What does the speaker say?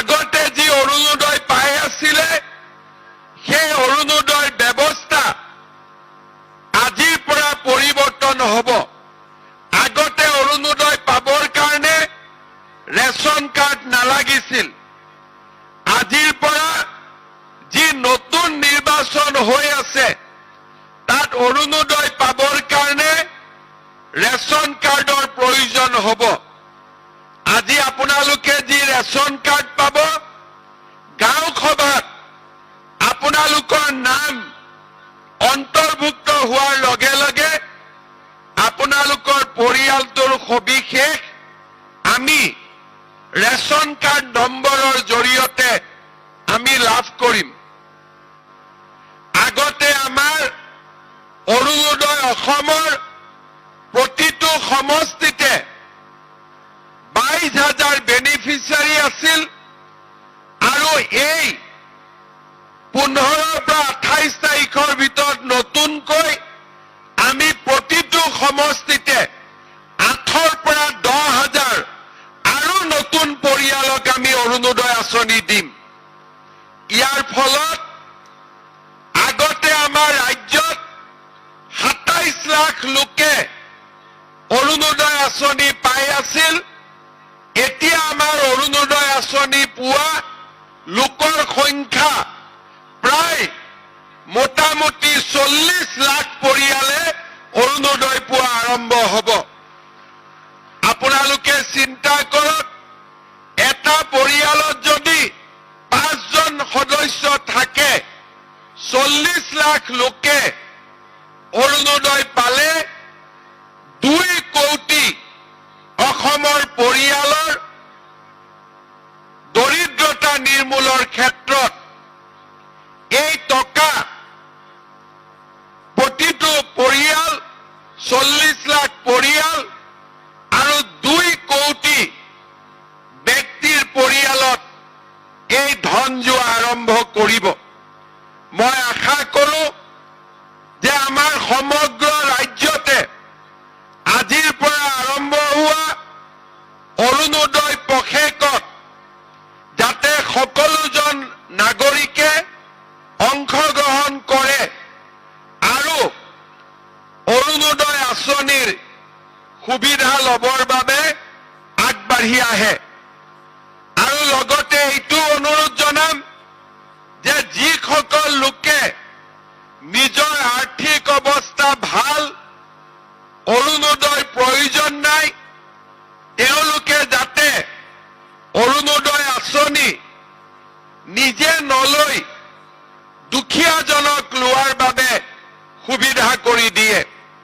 আগতে যি অৰুণোদয় পাই আছিলে সেই অৰুণোদয় ব্যৱস্থা আজিৰ পৰা পৰিৱৰ্তন হ'ব। আগতে অৰুণোদয় পাবৰ কাৰণে ৰেচন কাৰ্ড নালাগিছিল। আজিৰ পৰা যি নতুন নিৰ্বাচন হৈ আছে তাত অৰুণোদয় পাবৰ কাৰণে ৰেচন কাৰ্ডৰ প্ৰয়োজন হ'ব। আজি আপোনালোকে যি ৰেচন কাৰ্ড পাব, গাঁও সভাত আপোনালোকৰ নাম অন্তৰ্ভুক্ত হোৱাৰ লগে লগে আপোনালোকৰ পৰিয়ালটোৰ সবিশেষ আমি ৰেচন কাৰ্ড নম্বৰৰ জৰিয়তে আমি লাভ কৰিম। আগতে আমাৰ অৰুণোদয় অসমৰ প্ৰতিটো সমষ্টিতে 22,000 বেনিফিচিয়াৰী আছিল আৰু এই 15 পৰা 28 তাৰিখৰ ভিতৰত নতুনকৈ আমি প্ৰতিটো সমষ্টিতে 8 পৰা 10,000 আৰু নতুন পৰিয়ালক আমি অৰুণোদয় আঁচনি দিম। ইয়াৰ ফলত আগতে আমাৰ ৰাজ্যত 27 লাখ লোকে অৰুণোদয় আঁচনি পাই আছিল। এতিয়া আমাৰ অৰুণোদয় আঁচনি পোৱা লোকৰ সংখ্যা প্ৰায় মোটামুটি 40 লাখ পৰিয়ালে অৰুণোদয় পোৱা আৰম্ভ হ'ব। আপোনালোকে চিন্তা কৰক, এটা পৰিয়ালত যদি 5জন সদস্য থাকে, 40 লাখ লোকে অৰুণোদয় পালে 2 কোটি অসমৰ পৰিয়ালৰ দৰিদ্ৰতা নিৰ্মূলৰ ক্ষেত্ৰত এই টকা প্ৰতিটো পৰিয়াল 40 লাখ পৰিয়াল আৰু 2 কোটি ব্যক্তিৰ পৰিয়ালত এই ধন যোৱা আৰম্ভ কৰিব। মই আশা কৰোঁ যে আমাৰ সমগ্ৰ ৰাজ্যতে আজিৰ পৰা আৰম্ভ হোৱা অৰুণোদয় পষেকত যাতে সকলোজন নাগৰিকে অংশগ্ৰহণ কৰে আৰু অৰুণোদয় আঁচনিৰ সুবিধা ল'বৰ বাবে আগবাঢ়ি আহে। আৰু লগতে এইটো অনুৰোধ জনাম যে যিসকল লোকে নিজৰ আৰ্থিক অৱস্থা ভাল, অৰুণোদয় প্ৰয়োজন নাই, তেওঁলোকে যাতে অৰুণোদয় আঁচনি নিজে নলৈ দুখীয়াজনক লোৱাৰ বাবে সুবিধা কৰি